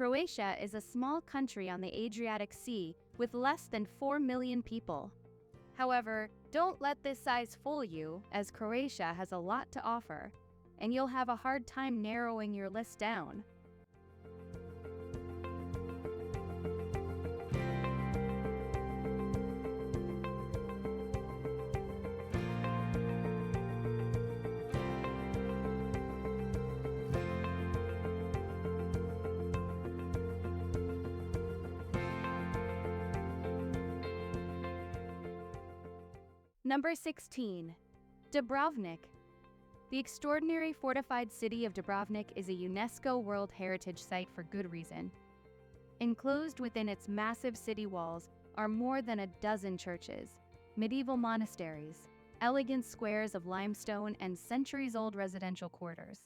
Croatia is a small country on the Adriatic Sea with less than 4 million people. However, don't let this size fool you, as Croatia has a lot to offer, and you'll have a hard time narrowing your list down. Number 16. Dubrovnik. The extraordinary fortified city of Dubrovnik is a UNESCO World Heritage Site for good reason. Enclosed within its massive city walls are more than a dozen churches, medieval monasteries, elegant squares of limestone, and centuries-old residential quarters.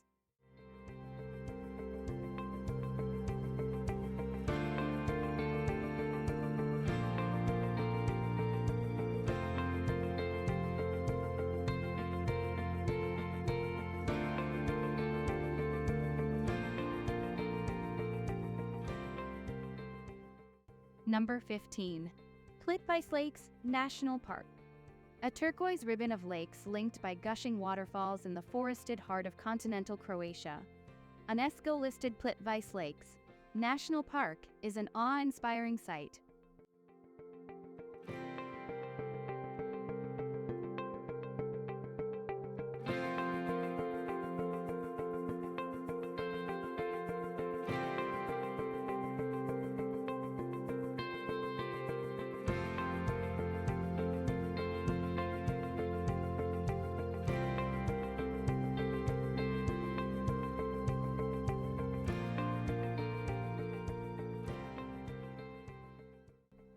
Number 15. Plitvice Lakes National Park. A turquoise ribbon of lakes linked by gushing waterfalls in the forested heart of continental Croatia. UNESCO-listed Plitvice Lakes National Park is an awe-inspiring sight.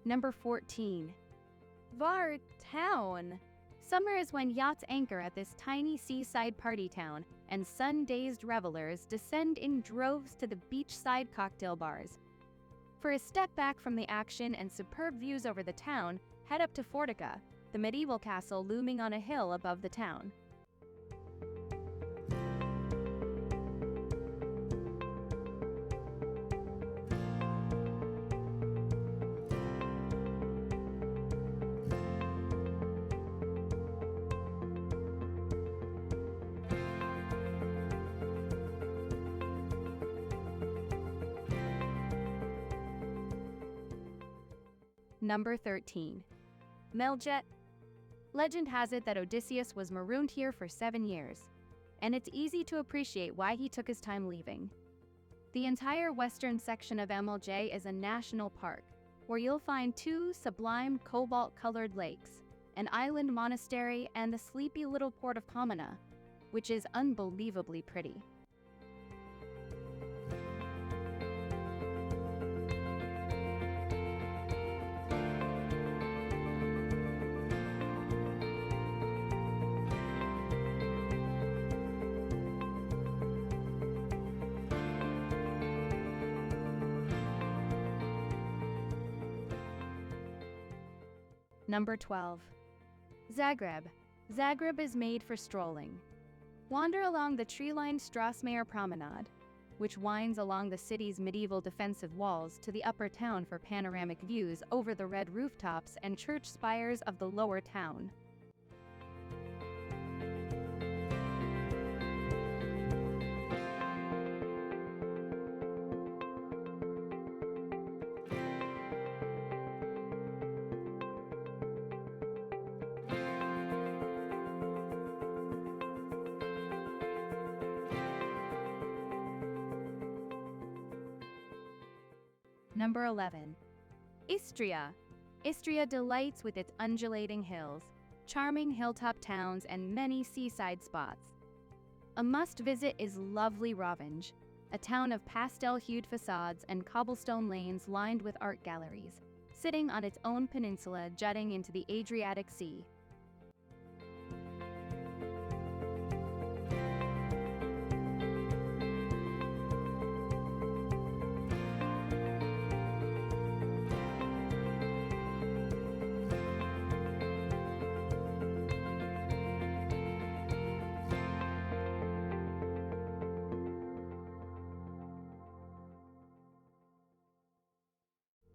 Number 14. Var Town. Summer is when yachts anchor at this tiny seaside party town, and sun-dazed revelers descend in droves to the beachside cocktail bars. For a step back from the action and superb views over the town, head up to Fortica, the medieval castle looming on a hill above the town. Number 13. Meljet. Legend has it that Odysseus was marooned here for 7 years, and it's easy to appreciate why he took his time leaving. The entire western section of MLJ is a national park, where you'll find 2 sublime cobalt-colored lakes, an island monastery, and the sleepy little port of Kamena, which is unbelievably pretty. Number 12. Zagreb. Zagreb is made for strolling. Wander along the tree-lined Strassmayer Promenade, which winds along the city's medieval defensive walls to the upper town for panoramic views over the red rooftops and church spires of the lower town. Number 11. Istria. Istria delights with its undulating hills, charming hilltop towns, and many seaside spots. A must-visit is lovely Rovinj, a town of pastel-hued facades and cobblestone lanes lined with art galleries, sitting on its own peninsula jutting into the Adriatic Sea.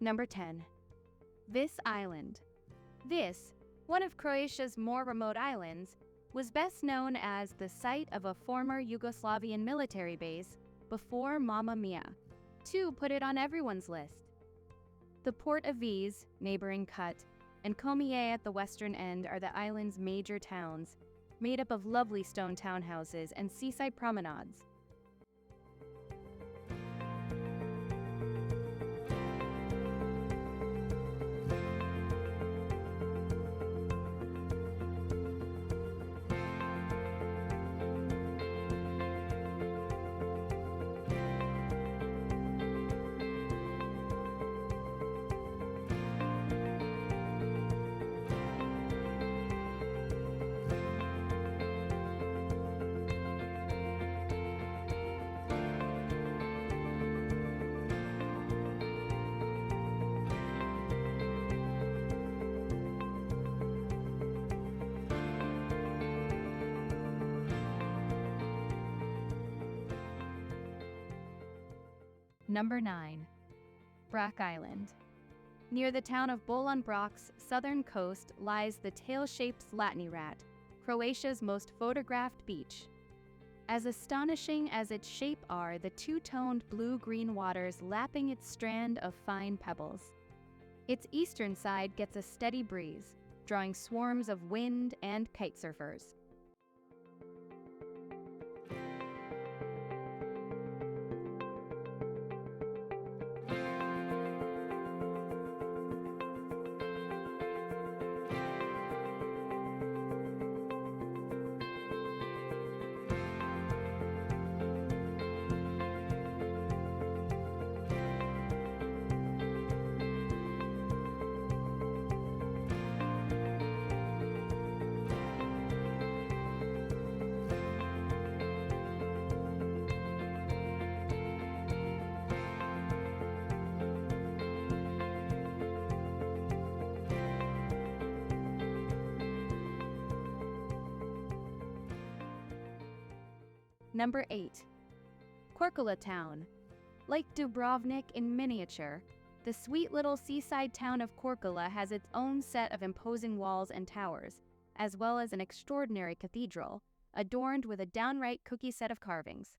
Number 10. Vis Island. Vis, one of Croatia's more remote islands, was best known as the site of a former Yugoslavian military base before Mamma Mia, to put it on everyone's list. The port of Vis, neighboring Kut, and Komiye at the western end are the island's major towns, made up of lovely stone townhouses and seaside promenades. Number 9. Brac Island. Near the town of Bol on Brac's southern coast lies the tail-shaped Zlatni Rat, Croatia's most photographed beach. As astonishing as its shape are the two-toned blue-green waters lapping its strand of fine pebbles. Its eastern side gets a steady breeze, drawing swarms of wind and kite surfers. Number 8. Korčula Town. Like Dubrovnik in miniature, the sweet little seaside town of Korčula has its own set of imposing walls and towers, as well as an extraordinary cathedral, adorned with a downright cookie set of carvings.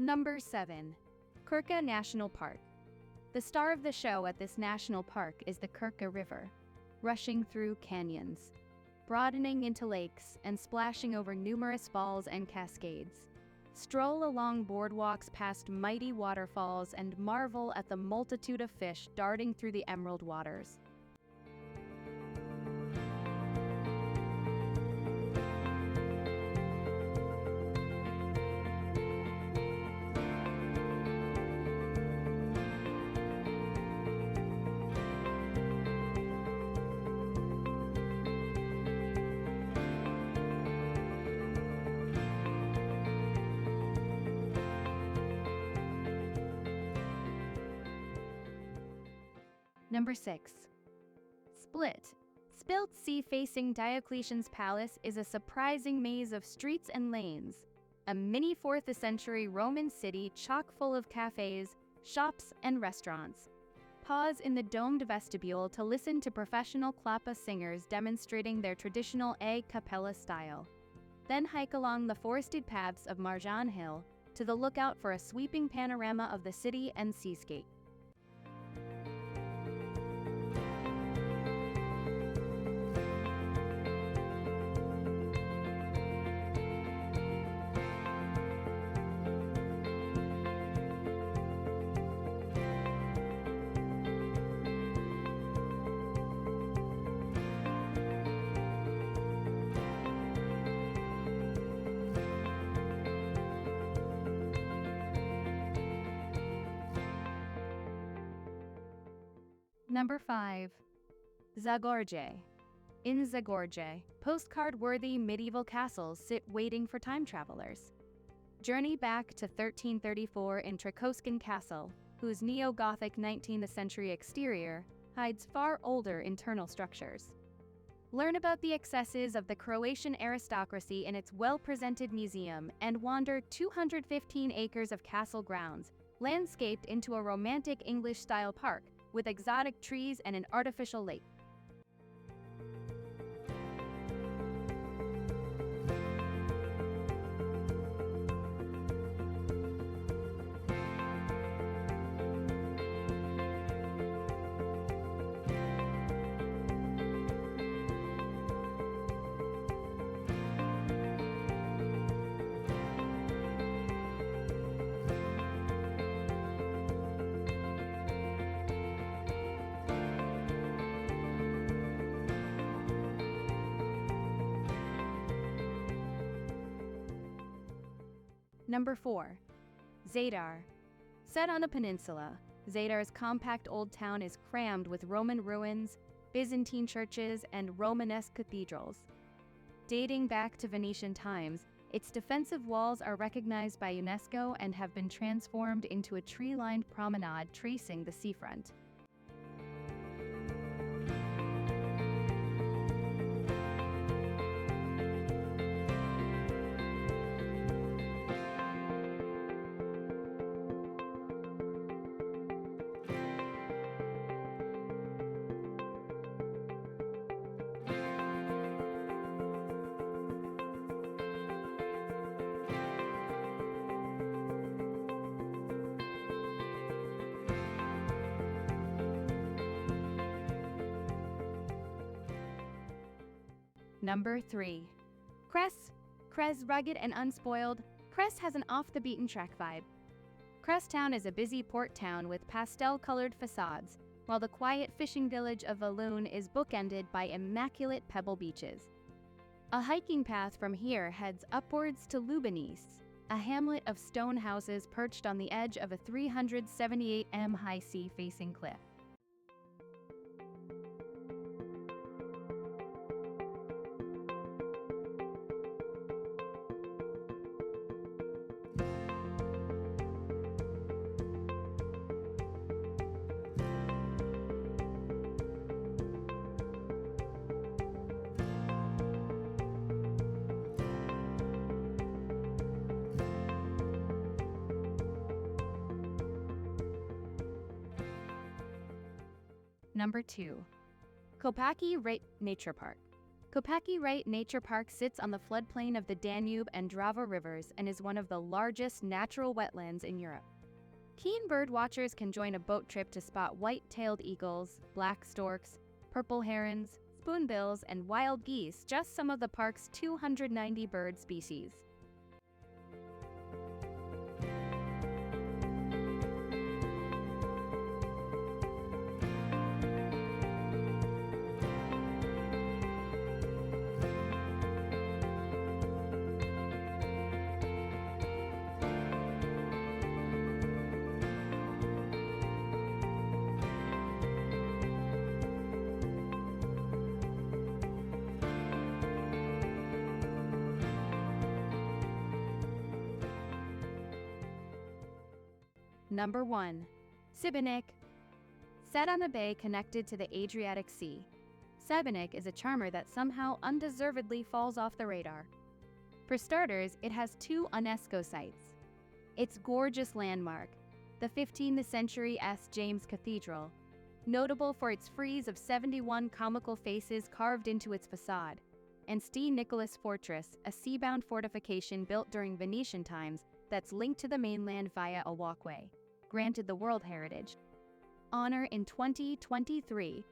Number 7. Krka National Park. The star of the show at this national park is the Krka River, rushing through canyons, broadening into lakes, and splashing over numerous falls and cascades. Stroll along boardwalks past mighty waterfalls and marvel at the multitude of fish darting through the emerald waters. Number 6. Split. Spilt sea-facing Diocletian's palace is a surprising maze of streets and lanes, a mini 4th century Roman city chock full of cafes, shops, and restaurants. Pause in the domed vestibule to listen to professional klapa singers demonstrating their traditional a cappella style. Then hike along the forested paths of Marjan Hill to the lookout for a sweeping panorama of the city and seascape. Number 5. Zagorje. In Zagorje, postcard-worthy medieval castles sit waiting for time travelers. Journey back to 1334 in Trakoskan Castle, whose neo-Gothic 19th century exterior hides far older internal structures. Learn about the excesses of the Croatian aristocracy in its well-presented museum and wander 215 acres of castle grounds, landscaped into a romantic English-style park with exotic trees and an artificial lake. Number 4. Zadar. Set on a peninsula, Zadar's compact old town is crammed with Roman ruins, Byzantine churches, and Romanesque cathedrals. Dating back to Venetian times, its defensive walls are recognized by UNESCO and have been transformed into a tree-lined promenade tracing the seafront. Number 3. Kres. Kres, rugged and unspoiled, Kres has an off-the-beaten-track vibe. Kres town is a busy port town with pastel-colored facades, while the quiet fishing village of Valun is bookended by immaculate pebble beaches. A hiking path from here heads upwards to Lubenis, a hamlet of stone houses perched on the edge of a 378 m high sea-facing cliff. Number 2. Kopaki Rate Nature Park. Kopaki Rate Nature Park sits on the floodplain of the Danube and Drava rivers and is one of the largest natural wetlands in Europe. Keen bird watchers can join a boat trip to spot white-tailed eagles, black storks, purple herons, spoonbills, and wild geese, just some of the park's 290 bird species. Number 1. Šibenik. Set on a bay connected to the Adriatic Sea, Šibenik is a charmer that somehow undeservedly falls off the radar. For starters, it has 2 UNESCO sites. Its gorgeous landmark, the 15th century St. James Cathedral, notable for its frieze of 71 comical faces carved into its facade, and St. Nicholas Fortress, a sea-bound fortification built during Venetian times that's linked to the mainland via a walkway, granted the World Heritage honor in 2023.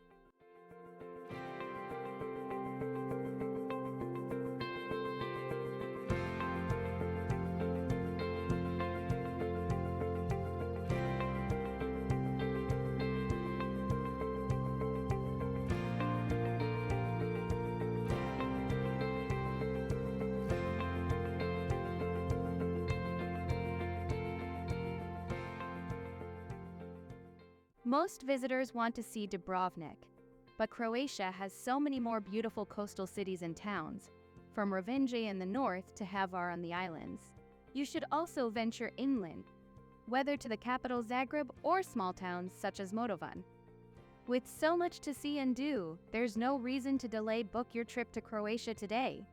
Most visitors want to see Dubrovnik, but Croatia has so many more beautiful coastal cities and towns, from Rovinj in the north to Hvar on the islands. You should also venture inland, whether to the capital Zagreb or small towns such as Motovan. With so much to see and do, there's no reason to delay. Book your trip to Croatia today.